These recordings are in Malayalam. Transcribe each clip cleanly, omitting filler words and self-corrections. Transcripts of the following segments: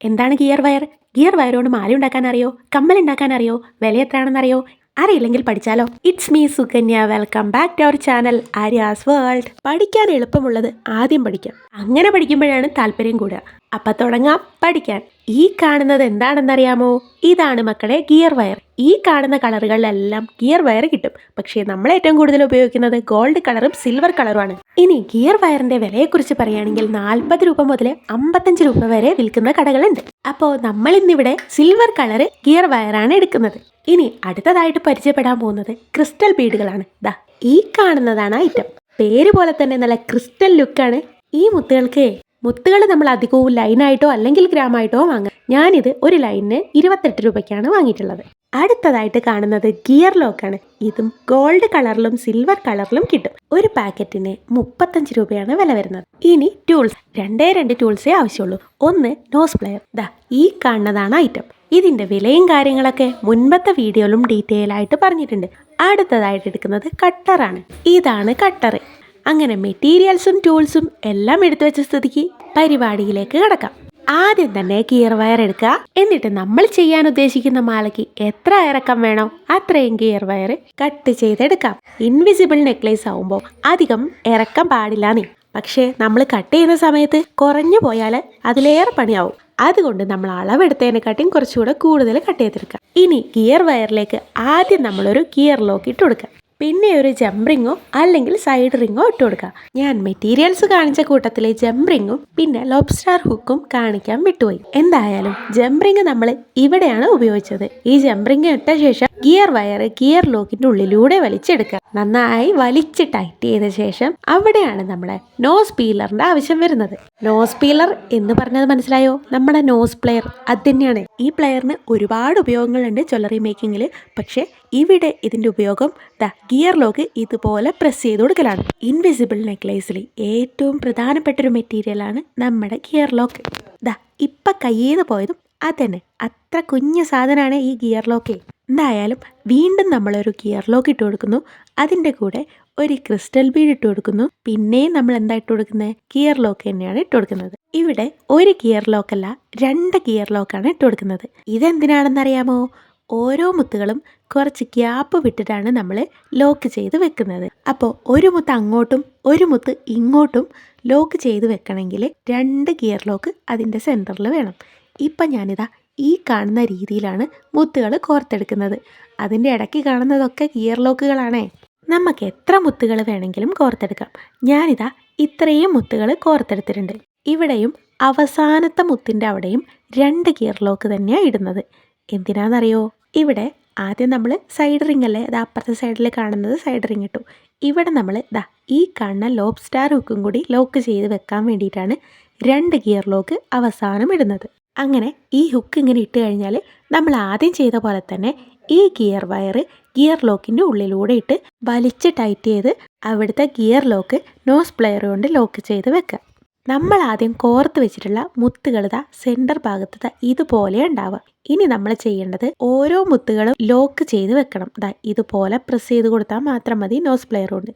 എന്താണ് ഗിയർ വയർ? ഗിയർ വയർ കൊണ്ട് മാല ഉണ്ടാക്കാൻ അറിയോ? കമ്മൽ ഉണ്ടാക്കാൻ അറിയോ? വില എത്രയാണെന്നറിയോ? അറിയില്ലെങ്കിൽ പഠിച്ചാലോ? It's me Sukanya. Welcome back to our channel Arya's world. പഠിക്കാൻ എളുപ്പമുള്ളത് ആദ്യം പഠിക്കാം. അങ്ങനെ പഠിക്കുമ്പോഴാണ് താല്പര്യം കൂടുക. അപ്പം തുടങ്ങാം പഠിക്കാൻ. ഈ കാണുന്നത് എന്താണെന്നറിയാമോ? ഇതാണ് മക്കളെ ഗിയർ വയർ. ഈ കാണുന്ന കളറുകളിലെല്ലാം ഗിയർ വയർ കിട്ടും. പക്ഷേ നമ്മൾ ഏറ്റവും കൂടുതൽ ഉപയോഗിക്കുന്നത് ഗോൾഡ് കളറും സിൽവർ കളറുമാണ്. ഇനി ഗിയർ വയറിന്റെ വിലയെക്കുറിച്ച് പറയുകയാണെങ്കിൽ 40 രൂപ മുതൽ 55 രൂപ വരെ വിൽക്കുന്ന കടകളുണ്ട്. അപ്പോൾ നമ്മൾ ഇന്നിവിടെ സിൽവർ കളറ് ഗിയർ വയറാണ് എടുക്കുന്നത്. ഇനി അടുത്തതായിട്ട് പരിചയപ്പെടാൻ പോകുന്നത് ക്രിസ്റ്റൽ ബീഡുകളാണ്. ദാ ഈ കാണുന്നതാണ് ഐറ്റം. പേര് പോലെ തന്നെ നല്ല ക്രിസ്റ്റൽ ലുക്കാണ് ഈ മുത്തുകൾ നമ്മൾ അധികവും ലൈനായിട്ടോ അല്ലെങ്കിൽ ഗ്രാമായിട്ടോ വാങ്ങാം. ഞാനിത് ഒരു ലൈനിന് 28 രൂപയ്ക്കാണ് വാങ്ങിയിട്ടുള്ളത്. അടുത്തതായിട്ട് കാണുന്നത് ഗിയർ ലോക്കാണ്. ഇതും ഗോൾഡ് കളറിലും സിൽവർ കളറിലും കിട്ടും. ഒരു പാക്കറ്റിന് 35 രൂപയാണ് വില വരുന്നത്. ഇനി ടൂൾസ്, രണ്ട് ടൂൾസേ ആവശ്യമുള്ളൂ. ഒന്ന് നോസ് പ്ലെയർ. ദാ ഈ കാണുന്നതാണ് ഐറ്റം. ഇതിന്റെ വിലയും കാര്യങ്ങളൊക്കെ മുൻപത്തെ വീഡിയോയിലും ഡീറ്റെയിൽ ആയിട്ട് പറഞ്ഞിട്ടുണ്ട്. അടുത്തതായിട്ട് എടുക്കുന്നത് കട്ടറാണ്. ഇതാണ് കട്ടർ. അങ്ങനെ മെറ്റീരിയൽസും ടൂൾസും എല്ലാം എടുത്തു വെച്ച സ്ഥിതിക്ക് പരിപാടിയിലേക്ക് കടക്കാം. ആദ്യം തന്നെ ഗിയർ വയർ എടുക്കുക. എന്നിട്ട് നമ്മൾ ചെയ്യാൻ ഉദ്ദേശിക്കുന്ന മാലയ്ക്ക് എത്ര ഇറക്കം വേണോ അത്രയും ഗിയർ വയർ കട്ട് ചെയ്തെടുക്കാം. ഇൻവിസിബിൾ നെക്ലേസ് ആവുമ്പോൾ അധികം ഇറക്കം പാടില്ല നീ. പക്ഷേ നമ്മൾ കട്ട് ചെയ്യുന്ന സമയത്ത് കുറഞ്ഞു പോയാൽ അതിലേറെ പണിയാവും. അതുകൊണ്ട് നമ്മൾ അളവെടുത്തതിനെക്കാട്ടിയും കുറച്ചുകൂടെ കൂടുതൽ കട്ട് ചെയ്തെടുക്കാം. ഇനി ഗിയർ വയറിലേക്ക് ആദ്യം നമ്മളൊരു ഗിയർ ലോക്ക് ഇട്ട് കൊടുക്കാം. പിന്നെ ഒരു ജംപ് റിങ്ങോ അല്ലെങ്കിൽ സൈഡ് റിങ്ങോ ഇട്ട് കൊടുക്കുക. ഞാൻ മെറ്റീരിയൽസ് കാണിച്ച കൂട്ടത്തിലെ ജംപ് റിങ്ങും പിന്നെ ലോബ്സ്റ്റർ ഹുക്കും കാണിക്കാൻ വിട്ടുപോയി. എന്തായാലും ജംപ് റിങ് നമ്മൾ ഇവിടെയാണ് ഉപയോഗിച്ചത്. ഈ ജംപ് റിങ് ഇട്ട ശേഷം ഗിയർ വയർ ഗിയർ ലോക്കിന്റെ ഉള്ളിലൂടെ വലിച്ചെടുക്കുക. നന്നായി വലിച്ച് ടൈറ്റ് ചെയ്ത ശേഷം അവിടെയാണ് നമ്മളെ നോസ് പീലറിന്റെ ആവശ്യം വരുന്നത്. നോസ് പീലർ എന്ന് പറഞ്ഞത് മനസ്സിലായോ? നമ്മുടെ നോസ് പ്ലെയർ അത് തന്നെയാണ്. ഈ പ്ലെയറിന് ഒരുപാട് ഉപയോഗങ്ങളുണ്ട് ജ്വല്ലറി മേക്കിങ്ങിൽ. പക്ഷെ ഇവിടെ ഇതിന്റെ ഉപയോഗം ഗിയർ ലോക്ക് ഇതുപോലെ പ്രസ് ചെയ്ത് കൊടുക്കലാണ്. ഇൻവിസിബിൾ നെക്ലേസിൽ ഏറ്റവും പ്രധാനപ്പെട്ടൊരു മെറ്റീരിയലാണ് നമ്മുടെ ഗിയർ ലോക്ക്. ഇപ്പൊ കയ്യിൽ നിന്ന് പോയതും അതന്നെ. അത്ര കുഞ്ഞു സാധനമാണ് ഈ ഗിയർ ലോക്ക്. എന്തായാലും വീണ്ടും നമ്മളൊരു ഗിയർ ലോക്ക് ഇട്ട് കൊടുക്കുന്നു. അതിൻ്റെ കൂടെ ഒരു ക്രിസ്റ്റൽ ബീഡ് ഇട്ട് കൊടുക്കുന്നു. പിന്നെയും നമ്മൾ എന്താ ഇട്ട് കൊടുക്കുന്നത്? ഗിയർ ലോക്ക് തന്നെയാണ് ഇട്ട് കൊടുക്കുന്നത്. ഇവിടെ ഒരു ഗിയർ ലോക്കല്ല 2 ഗിയർ ലോക്കാണ് ഇട്ട് കൊടുക്കുന്നത്. ഇതെന്തിനാണെന്നറിയാമോ? ഓരോ മുത്തുകളും കുറച്ച് ഗ്യാപ്പ് വിട്ടിട്ടാണ് നമ്മൾ ലോക്ക് ചെയ്ത് വെക്കുന്നത്. അപ്പോൾ ഒരു മുത്ത് അങ്ങോട്ടും ഒരു മുത്ത് ഇങ്ങോട്ടും ലോക്ക് ചെയ്ത് വെക്കണമെങ്കിൽ 2 ഗിയർ ലോക്ക് അതിൻ്റെ സെൻറ്ററിൽ വേണം. ഇപ്പം ഞാനിതാ ഈ കാണുന്ന രീതിയിലാണ് മുത്തുകൾ കോർത്തെടുക്കുന്നത്. അതിൻ്റെ ഇടയ്ക്ക് കാണുന്നതൊക്കെ ഗിയർ ലോക്കുകളാണേ. നമുക്ക് എത്ര മുത്തുകൾ വേണമെങ്കിലും കോർത്തെടുക്കാം. ഞാനിതാ ഇത്രയും മുത്തുകൾ കോർത്തെടുത്തിട്ടുണ്ട്. ഇവിടെയും അവസാനത്തെ മുത്തിൻ്റെ അവിടെയും 2 ഗിയർ ലോക്ക് തന്നെയാണ് ഇടുന്നത്. എന്തിനാണെന്നറിയോ? ഇവിടെ ആദ്യം നമ്മൾ സൈഡ് റിങ് അല്ലേ, അപ്പുറത്തെ സൈഡിൽ കാണുന്നത് സൈഡ് റിങ് ഇട്ടു. ഇവിടെ നമ്മൾ ഈ കാണുന്ന ലോബ്സ്റ്റർ ഹുക്കും കൂടി ലോക്ക് ചെയ്ത് വെക്കാൻ വേണ്ടിയിട്ടാണ് 2 ഗിയർ ലോക്ക് അവസാനം ഇടുന്നത്. അങ്ങനെ ഈ ഹുക്ക് ഇങ്ങനെ ഇട്ട് കഴിഞ്ഞാൽ നമ്മൾ ആദ്യം ചെയ്ത പോലെ തന്നെ ഈ ഗിയർ വയർ ഗിയർ ലോക്കിൻ്റെ ഉള്ളിലൂടെ ഇട്ട് വലിച്ച് ടൈറ്റ് ചെയ്ത് അവിടുത്തെ ഗിയർ ലോക്ക് നോസ് പ്ലെയർ കൊണ്ട് ലോക്ക് ചെയ്ത് വെക്കുക. നമ്മൾ ആദ്യം കോർത്ത് വെച്ചിട്ടുള്ള മുത്തുകൾ സെൻറ്റർ ഭാഗത്ത് ഇതുപോലെ ഉണ്ടാവുക. ഇനി നമ്മൾ ചെയ്യേണ്ടത് ഓരോ മുത്തുകളും ലോക്ക് ചെയ്ത് വെക്കണം. ഇതുപോലെ പ്രസ് ചെയ്ത് കൊടുത്താൽ മാത്രം മതി. നോസ് പ്ലെയർ കൊണ്ട്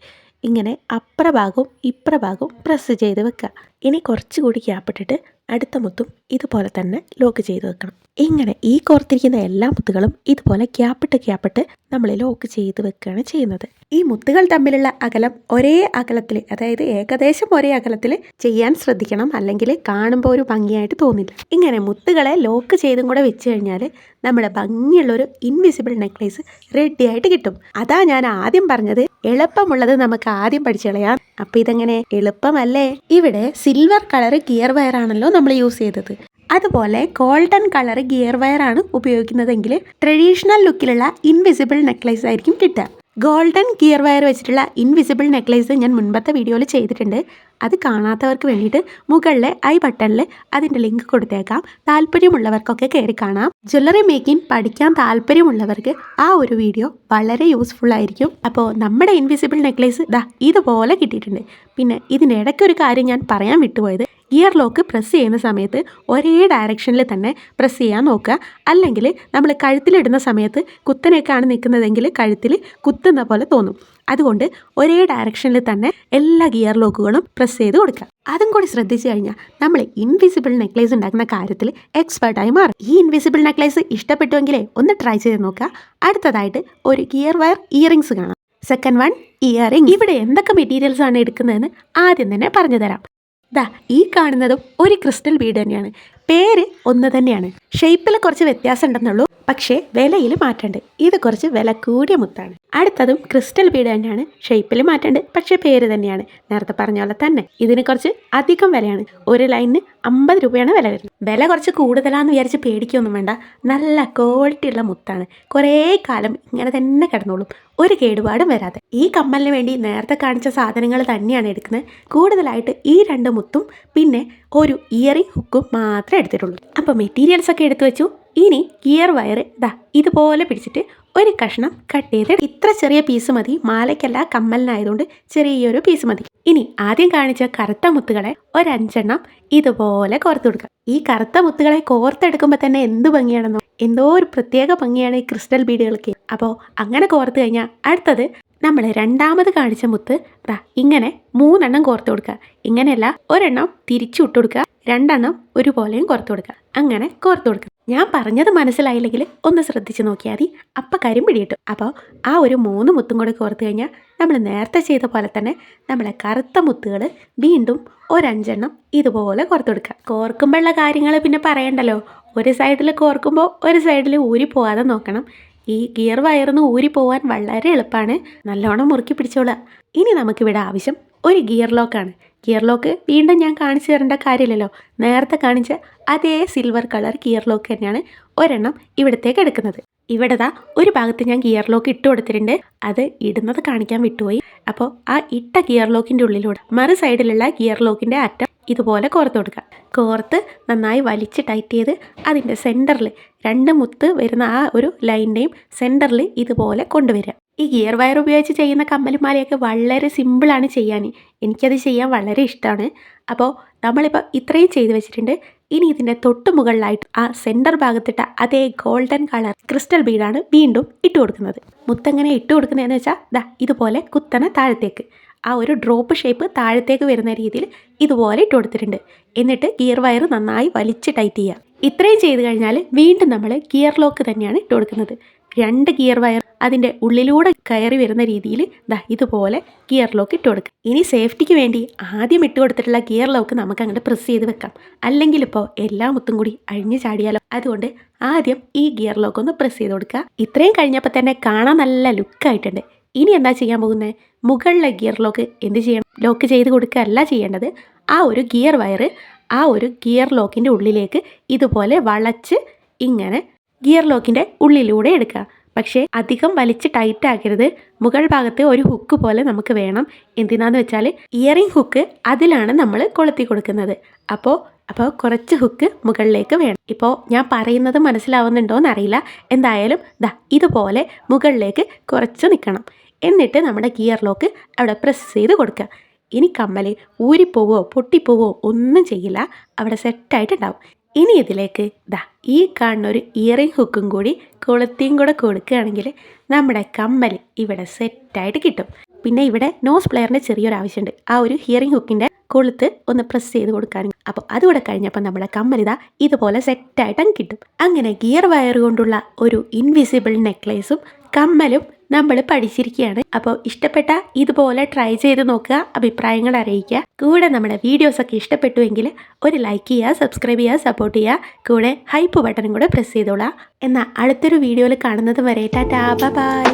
ഇങ്ങനെ അപ്പുറഭാഗവും ഇപ്പുറഭാഗവും പ്രസ് ചെയ്ത് വെക്കുക. ഇനി കുറച്ചുകൂടി ഗ്യാപ്പിട്ടിട്ട് അടുത്ത മുത്തും ഇതുപോലെ തന്നെ ലോക്ക് ചെയ്ത് വെക്കണം. ഇങ്ങനെ ഈ കോർത്തിരിക്കുന്ന എല്ലാ മുത്തുകളും ഇതുപോലെ ഗ്യാപ്പിട്ട് നമ്മൾ ലോക്ക് ചെയ്ത് വെക്കുകയാണ് ചെയ്യുന്നത്. ഈ മുത്തുകൾ തമ്മിലുള്ള അകലം ഒരേ അകലത്തിൽ, അതായത് ഏകദേശം ഒരേ അകലത്തിൽ ചെയ്യാൻ ശ്രദ്ധിക്കണം. അല്ലെങ്കിൽ കാണുമ്പോൾ ഒരു ഭംഗിയായിട്ട് തോന്നില്ല. ഇങ്ങനെ മുത്തുകളെ ലോക്ക് ചെയ്തും കൂടെ വെച്ച് കഴിഞ്ഞാൽ നമ്മുടെ ഭംഗിയുള്ളൊരു ഇൻവിസിബിൾ നെക്ലേസ് റെഡി ആയിട്ട് കിട്ടും. അതാ ഞാൻ ആദ്യം പറഞ്ഞത് എളുപ്പമുള്ളത് നമുക്ക് ആദ്യം പഠിച്ചു കളയാം. അപ്പം ഇതെങ്ങനെ എളുപ്പമല്ലേ? ഇവിടെ സിൽവർ കളർ ഗിയർ വയറാണല്ലോ നമ്മൾ യൂസ് ചെയ്തത്. അതുപോലെ ഗോൾഡൻ കളർ ഗിയർ വയറാണ് ഉപയോഗിക്കുന്നതെങ്കിൽ ട്രഡീഷണൽ ലുക്കിലുള്ള ഇൻവിസിബിൾ നെക്ലേസ് ആയിരിക്കും കിട്ടുക. ഗോൾഡൻ ഗിയർ വയർ വെച്ചിട്ടുള്ള ഇൻവിസിബിൾ നെക്ലേസ് ഞാൻ മുൻപത്തെ വീഡിയോയിൽ ചെയ്തിട്ടുണ്ട്. അത് കാണാത്തവർക്ക് വേണ്ടിയിട്ട് മുകളിലെ ഐ ബട്ടണിൽ അതിൻ്റെ ലിങ്ക് കൊടുത്തേക്കാം. താല്പര്യമുള്ളവർക്കൊക്കെ കയറി കാണാം. ജ്വല്ലറി മേക്കിംഗ് പഠിക്കാൻ താല്പര്യമുള്ളവർക്ക് ആ ഒരു വീഡിയോ വളരെ യൂസ്ഫുൾ ആയിരിക്കും. അപ്പോൾ നമ്മുടെ ഇൻവിസിബിൾ നെക്ലേസ് ഇതുപോലെ കിട്ടിയിട്ടുണ്ട്. പിന്നെ ഇതിൻ്റെ ഇടയ്ക്കൊരു കാര്യം ഞാൻ പറയാൻ വിട്ടുപോയത്, ഗിയർ ലോക്ക് പ്രസ് ചെയ്യുന്ന സമയത്ത് ഒരേ ഡയറക്ഷനിൽ തന്നെ പ്രസ് ചെയ്യാൻ നോക്കുക. അല്ലെങ്കിൽ നമ്മൾ കഴുത്തിലിടുന്ന സമയത്ത് കുത്തനെയൊക്കെയാണ് നിൽക്കുന്നതെങ്കിൽ കഴുത്തിൽ കുത്തുന്ന പോലെ തോന്നും. അതുകൊണ്ട് ഒരേ ഡയറക്ഷനിൽ തന്നെ എല്ലാ ഗിയർ ലോക്കുകളും പ്രസ് ചെയ്ത് കൊടുക്കുക. അതും കൂടി ശ്രദ്ധിച്ചു കഴിഞ്ഞാൽ നമ്മൾ ഇൻവിസിബിൾ നെക്ലേസ് ഉണ്ടാക്കുന്ന കാര്യത്തിൽ എക്സ്പേർട്ടായി മാറും. ഈ ഇൻവിസിബിൾ നെക്ലേസ് ഇഷ്ടപ്പെട്ടുവെങ്കിലേ ഒന്ന് ട്രൈ ചെയ്ത് നോക്കുക. അടുത്തതായിട്ട് ഒരു ഗിയർ വയർ ഇയറിങ്സ് കാണാം. Second one earring. ഇവിടെ എന്തൊക്കെ മെറ്റീരിയൽസ് ആണ് എടുക്കുന്നതെന്ന് ആദ്യം തന്നെ പറഞ്ഞു തരാം. ദാ ഈ കാണുന്നതും ഒരു ക്രിസ്റ്റൽ ബീഡ് തന്നെയാണ്. പേര് ഒന്ന് തന്നെയാണ്. ഷേപ്പിൽ കുറച്ച് വ്യത്യാസം ഉണ്ടെന്നുള്ളൂ, പക്ഷേ വിലയിൽ മാറ്റമുണ്ട്. ഇത് കുറച്ച് വില കൂടിയ മുത്താണ്. അടുത്തതും ക്രിസ്റ്റൽ ബീഡ് തന്നെയാണ്. ഷേപ്പിൽ മാറ്റമുണ്ട്, പക്ഷേ പേര് തന്നെയാണ്. നേരത്തെ പറഞ്ഞ പോലെ തന്നെ ഇതിന് കുറച്ച് അധികം വിലയാണ്. ഒരു ലൈനിന് 50 രൂപയാണ് വില വരുന്നത്. വില കുറച്ച് കൂടുതലാണെന്ന് വിചാരിച്ച് പേടിക്കൊന്നും വേണ്ട. നല്ല ക്വാളിറ്റി ഉള്ള മുത്താണ്. കുറേ കാലം ഇങ്ങനെ തന്നെ കിടന്നോളും, ഒരു കേടുപാടും വരാതെ. ഈ കമ്മലിന് വേണ്ടി നേരത്തെ കാണിച്ച സാധനങ്ങൾ തന്നെയാണ് എടുക്കുന്നത്. കൂടുതലായിട്ട് ഈ 2 മുത്തും പിന്നെ ഒരു ഇയറിംഗ് ഹുക്കും മാത്രമേ എടുത്തിട്ടുള്ളൂ. അപ്പോൾ മെറ്റീരിയൽസ് ഒക്കെ എടുത്തു വെച്ചു. ഇനി ഗിയർ വയർ ഇതുപോലെ പിടിച്ചിട്ട് ഒരു കഷ്ണം കട്ട് ചെയ്ത് ഇത്ര ചെറിയ പീസ് മതി. മാലയ്ക്കല്ല, കമ്മലിനായതുകൊണ്ട് ചെറിയൊരു പീസ് മതി. ഇനി ആദ്യം കാണിച്ച കറുത്ത മുത്തുകളെ ഒരു 5 എണ്ണം ഇതുപോലെ കോർത്ത് കൊടുക്കുക. ഈ കറുത്ത മുത്തുകളെ കോർത്തെടുക്കുമ്പോൾ തന്നെ എന്ത് ഭംഗിയാണെന്നോ, എന്തോ ഒരു പ്രത്യേക ഭംഗിയാണ് ഈ ക്രിസ്റ്റൽ ബീഡുകൾക്ക്. അപ്പോൾ അങ്ങനെ കോർത്ത് കഴിഞ്ഞാൽ അടുത്തത് നമ്മൾ രണ്ടാമത് കാണിച്ച മുത്ത് ഇങ്ങനെ 3 എണ്ണം കോർത്ത് കൊടുക്കുക. ഇങ്ങനെയല്ല, ഒരെണ്ണം തിരിച്ചു ഇട്ട് കൊടുക്കുക, 2 എണ്ണം ഒരുപോലെയും കോർത്ത് കൊടുക്കുക. അങ്ങനെ കോർത്ത് കൊടുക്കുക. ഞാൻ പറഞ്ഞത് മനസ്സിലായില്ലെങ്കിൽ ഒന്ന് ശ്രദ്ധിച്ച് നോക്കിയാൽ മതി, അപ്പം കാര്യം പിടിയിട്ടു. അപ്പോൾ ആ ഒരു 3 മുത്തും കൂടെ കോർത്ത് കഴിഞ്ഞാൽ നമ്മൾ നേരത്തെ ചെയ്ത പോലെ തന്നെ നമ്മളെ കറുത്ത മുത്തുകൾ വീണ്ടും ഒരു 5 എണ്ണം ഇതുപോലെ കോർത്ത് കൊടുക്കുക. കോർക്കുമ്പോഴുള്ള കാര്യങ്ങൾ പിന്നെ പറയണ്ടല്ലോ. ഒരു സൈഡിൽ കോർക്കുമ്പോൾ ഒരു സൈഡിൽ ഊരി പോകാതെ നോക്കണം. ഈ ഗിയർ വയറിന്ന് ഊരി പോകാൻ വളരെ എളുപ്പമാണ്. നല്ലോണം മുറുക്കി പിടിച്ചോളുക. ഇനി നമുക്കിവിടെ ആവശ്യം ഒരു ഗിയർ ലോക്കാണ്. ഗിയർ ലോക്ക് വീണ്ടും ഞാൻ കാണിച്ചു തരേണ്ട കാര്യമില്ലല്ലോ. നേരത്തെ കാണിച്ച അതേ സിൽവർ കളർ ഗിയർ ലോക്ക് തന്നെയാണ് ഒരെണ്ണം ഇവിടത്തേക്ക് എടുക്കുന്നത്. ഇവിടെ ഒരു ഭാഗത്ത് ഞാൻ ഗിയർ ലോക്ക് ഇട്ട് കൊടുത്തിട്ടുണ്ട്. അത് ഇടുന്നത് കാണിക്കാൻ വിട്ടുപോയി. അപ്പോൾ ആ ഇട്ട ഗിയർ ലോക്കിൻ്റെ ഉള്ളിലൂടെ മറു സൈഡിലുള്ള ഗിയർ ലോക്കിൻ്റെ അറ്റം ഇതുപോലെ കോർത്ത് കൊടുക്കുക. കോർത്ത് നന്നായി വലിച്ച് ടൈറ്റ് ചെയ്ത് അതിൻ്റെ സെൻറ്ററിൽ 2 മുത്ത് വരുന്ന ആ ഒരു ലൈൻ്റെയും സെൻറ്ററിൽ ഇതുപോലെ കൊണ്ടുവരിക. ഈ ഗിയർ വയർ ഉപയോഗിച്ച് ചെയ്യുന്ന കമ്മലുമാലയൊക്കെ വളരെ സിമ്പിളാണ് ചെയ്യാൻ. എനിക്കത് ചെയ്യാൻ വളരെ ഇഷ്ടമാണ്. അപ്പോൾ നമ്മളിപ്പോൾ ഇത്രയും ചെയ്ത് വെച്ചിട്ടുണ്ട്. ഇനി ഇതിൻ്റെ തൊട്ട് മുകളിലായിട്ട് ആ സെൻറ്റർ ഭാഗത്തിട്ട അതേ ഗോൾഡൻ കളർ ക്രിസ്റ്റൽ ബീഡാണ് വീണ്ടും ഇട്ട് കൊടുക്കുന്നത്. മുത്തെങ്ങനെ ഇട്ട് കൊടുക്കുന്നതെന്ന് വെച്ചാൽ ഇതുപോലെ കുത്തനെ താഴത്തേക്ക് ആ ഒരു ഡ്രോപ്പ് ഷേപ്പ് താഴത്തേക്ക് വരുന്ന രീതിയിൽ ഇതുപോലെ ഇട്ട് കൊടുത്തിട്ടുണ്ട്. എന്നിട്ട് ഗിയർ വയർ നന്നായി വലിച്ച് ടൈറ്റ് ചെയ്യുക. ഇത്രയും ചെയ്ത് കഴിഞ്ഞാൽ വീണ്ടും നമ്മൾ ഗിയർ ലോക്ക് തന്നെയാണ് ഇട്ട് കൊടുക്കുന്നത്. 2 ഗിയർ വയർ അതിൻ്റെ ഉള്ളിലൂടെ കയറി വരുന്ന രീതിയിൽ ഇതുപോലെ ഗിയർ ലോക്ക് ഇട്ട് കൊടുക്കുക. ഇനി സേഫ്റ്റിക്ക് വേണ്ടി ആദ്യം ഇട്ട് കൊടുത്തിട്ടുള്ള ഗിയർ ലോക്ക് നമുക്ക് അങ്ങോട്ട് പ്രസ് ചെയ്ത് വെക്കാം. അല്ലെങ്കിൽ ഇപ്പോൾ എല്ലാ മുത്തും കൂടി അഴിഞ്ഞു ചാടിയാലോ. അതുകൊണ്ട് ആദ്യം ഈ ഗിയർ ലോക്ക് ഒന്ന് പ്രസ് ചെയ്ത് കൊടുക്കുക. ഇത്രയും കഴിഞ്ഞപ്പോൾ തന്നെ കാണാൻ നല്ല ലുക്കായിട്ടുണ്ട്. ഇനി എന്താ ചെയ്യാൻ പോകുന്നത്? മുകളിലെ ഗിയർ ലോക്ക് എന്ത് ചെയ്യണം? ലോക്ക് ചെയ്ത് കൊടുക്കുകയല്ല ചെയ്യേണ്ടത്. ആ ഒരു ഗിയർ വയർ ആ ഒരു ഗിയർ ലോക്കിൻ്റെ ഉള്ളിലേക്ക് ഇതുപോലെ വളച്ച് ഇങ്ങനെ ഗിയർ ലോക്കിൻ്റെ ഉള്ളിലൂടെ എടുക്കുക. പക്ഷേ അധികം വലിച്ച് ടൈറ്റ് ആക്കരുത്. മുകൾ ഭാഗത്ത് ഒരു ഹുക്ക് പോലെ നമുക്ക് വേണം. എന്തിനാന്ന് വെച്ചാൽ ഇയറിംഗ് ഹുക്ക് അതിലാണ് നമ്മൾ കൊളുത്തി കൊടുക്കുന്നത്. അപ്പോൾ കുറച്ച് ഹുക്ക് മുകളിലേക്ക് വേണം. ഇപ്പോൾ ഞാൻ പറയുന്നത് മനസ്സിലാവുന്നുണ്ടോയെന്ന് അറിയില്ല. എന്തായാലും ഇതുപോലെ മുകളിലേക്ക് കുറച്ച് നിൽക്കണം. എന്നിട്ട് നമ്മുടെ ഗിയർ ലോക്ക് അവിടെ പ്രസ് ചെയ്ത് കൊടുക്കുക. ഇനി കമ്മൽ ഊരിപ്പോവോ പൊട്ടിപ്പോവോ ഒന്നും ചെയ്യില്ല, അവിടെ സെറ്റായിട്ടുണ്ടാവും. ഇനി ഇതിലേക്ക് ഈ കാണുന്ന ഒരു ഇയറിംഗ് ഹുക്കും കൂടി കൊളുത്തിയും കൂടെ കൊടുക്കുകയാണെങ്കിൽ നമ്മുടെ കമ്മൽ ഇവിടെ സെറ്റായിട്ട് കിട്ടും. പിന്നെ ഇവിടെ നോസ് പ്ലെയറിൻ്റെ ചെറിയൊരു ആവശ്യമുണ്ട്. ആ ഒരു ഹിയറിംഗ് ഹുക്കിൻ്റെ കൊളുത്ത് ഒന്ന് പ്രസ് ചെയ്ത് കൊടുക്കാനും. അപ്പോൾ അതുകൂടെ കഴിഞ്ഞപ്പോൾ നമ്മുടെ കമ്മലിത ഇതുപോലെ സെറ്റായിട്ട് അങ്ങ് കിട്ടും. അങ്ങനെ ഗിയർ വയർ കൊണ്ടുള്ള ഒരു ഇൻവിസിബിൾ നെക്ലേസും കമ്മലും നമ്മൾ പഠിച്ചിരിക്കുകയാണ്. അപ്പോൾ ഇഷ്ടപ്പെട്ട ഇതുപോലെ ട്രൈ ചെയ്ത് നോക്കുക, അഭിപ്രായങ്ങൾ അറിയിക്കുക. കൂടെ നമ്മുടെ വീഡിയോസൊക്കെ ഇഷ്ടപ്പെട്ടുവെങ്കിൽ ഒരു ലൈക്ക് ചെയ്യുക, സബ്സ്ക്രൈബ് ചെയ്യുക, സപ്പോർട്ട് ചെയ്യുക. കൂടെ ഹൈപ്പ് ബട്ടണും കൂടെ പ്രസ് ചെയ്തോളാം. എന്നാൽ അടുത്തൊരു വീഡിയോയിൽ കാണുന്നത് വരെ ടാറ്റാ ബൈ.